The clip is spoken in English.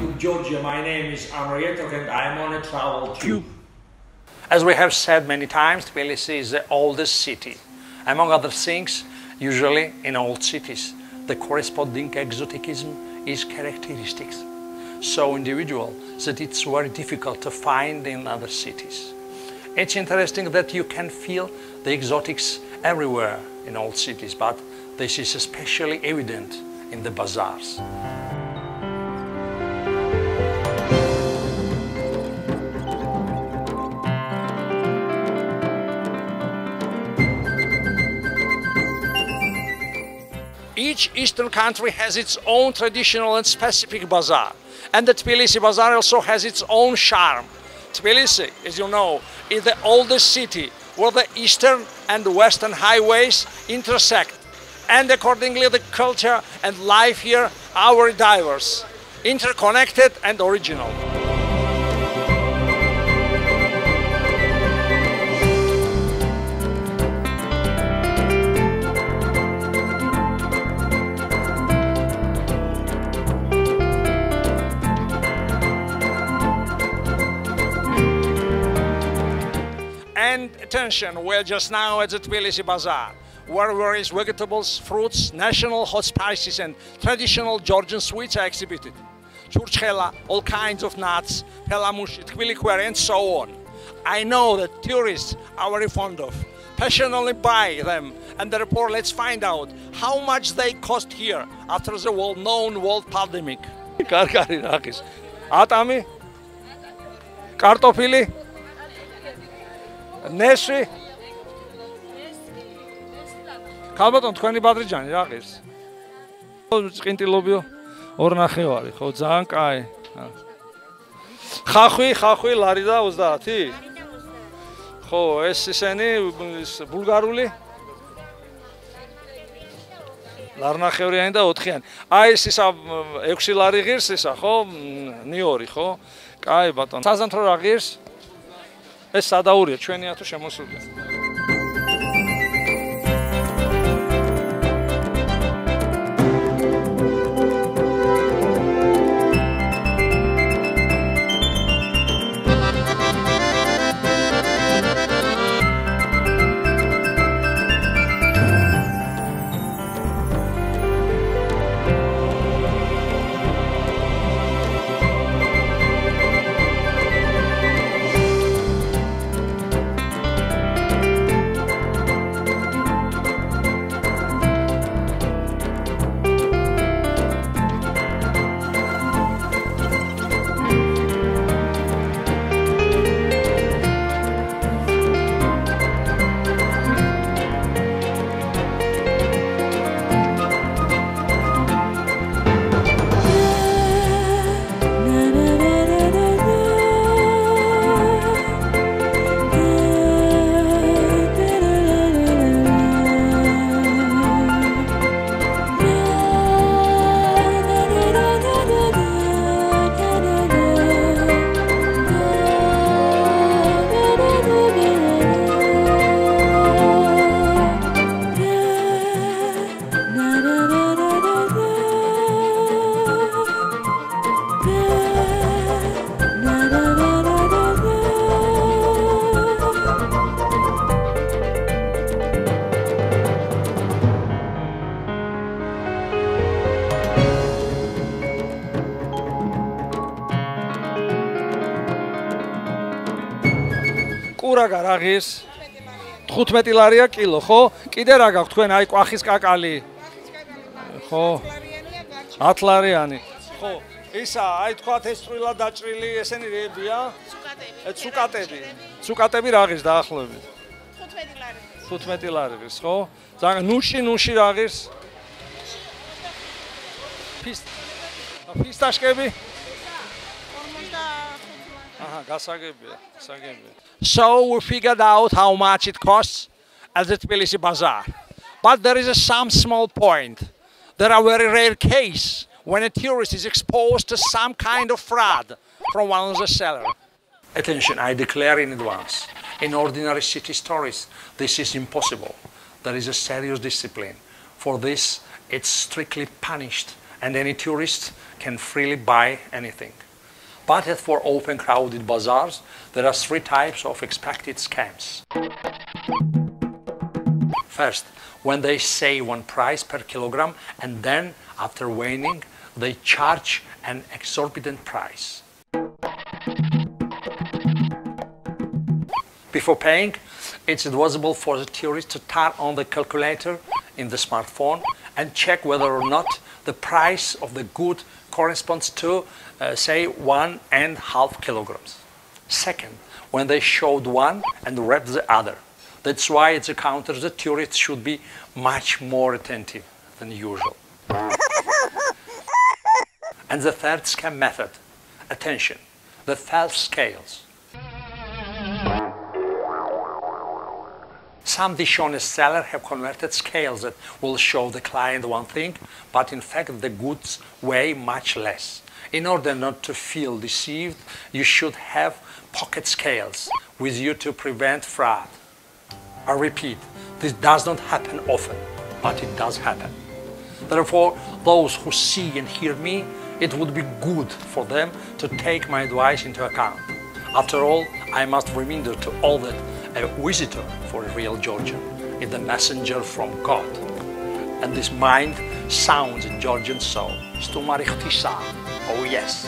TravelCube Georgia. My name is Amrietok and I'm on a TravelCube. As we have said many times, Tbilisi is the oldest city. Among other things, usually in old cities, the corresponding exoticism is characteristics so individual that it's very difficult to find in other cities. It's interesting that you can feel the exotics everywhere in old cities, but this is especially evident in the bazaars. Each eastern country has its own traditional and specific bazaar, and the Tbilisi Bazaar also has its own charm. Tbilisi, as you know, is the oldest city where the eastern and western highways intersect, and accordingly the culture and life here are very diverse, interconnected and original. And attention, we're just now at the Tbilisi Bazaar, where various vegetables, fruits, national hot spices and traditional Georgian sweets are exhibited. Churchkhela, all kinds of nuts, pelamushi, tbilikweri and so on. I know that tourists are very fond of, passionately buy them, and therefore let's find out how much they cost here after the well-known world pandemic. Atami? Kartofili? Nesri? Kalbaton, თქვენი ბადრიჯანი რა ღირს? ყინტილობიო 2.5 ხო, ძალიან კაი. ხახვი, ლარი და 30? ხო, ეს ისენი ბულგარული? 2.5-იანი და 4-იანი. აი ეს ისა 6 ლარი ღირს ისა, ხო? ნიორი, ხო? კაი ბატონო. საზამთრო რა ღირს? ეს სადაურია, ჩვენია თუ შემოსულია. კურაგა რა ღირს? 15 ლარია კილო, ხო? კიდე რა გაქვთ თქვენ? აი კვახის კაკალი. ხო. 10 ლარიანი. ხო. ისა, აი თქვათ ეს წვრილად დაჭრილი, ესენი რეებია? სუკატები. სუკატები რა ღირს დაახლოებით? 15 ლარი. 15 ლარი ღირს, ხო? ძალიან ნუში რა ღირს? ფისტაშკები? So we figured out how much it costs at the Tbilisi Bazaar. But there is some small point. There are very rare cases when a tourist is exposed to some kind of fraud from one of the sellers. Attention, I declare in advance. In ordinary city stories, this is impossible. There is a serious discipline. For this, it's strictly punished and any tourist can freely buy anything. But as for open crowded bazaars, there are three types of expected scams. First, when they say one price per kilogram and then, after weighing, they charge an exorbitant price. Before paying, it's advisable for the tourist to turn on the calculator in the smartphone and check whether or not the price of the good corresponds to, say, 1.5 kilograms. Second, when they showed one and read the other. That's why at the counter the tourist should be much more attentive than usual. And the third scam method, attention, the false scales. Some dishonest sellers have converted scales that will show the client one thing, but in fact the goods weigh much less. In order not to feel deceived, you should have pocket scales with you to prevent fraud. I repeat, this does not happen often, but it does happen. Therefore, those who see and hear me, it would be good for them to take my advice into account. After all, I must remind to all that a visitor for a real Georgian is the messenger from God. And this mind sounds in Georgian soul. Oh yes.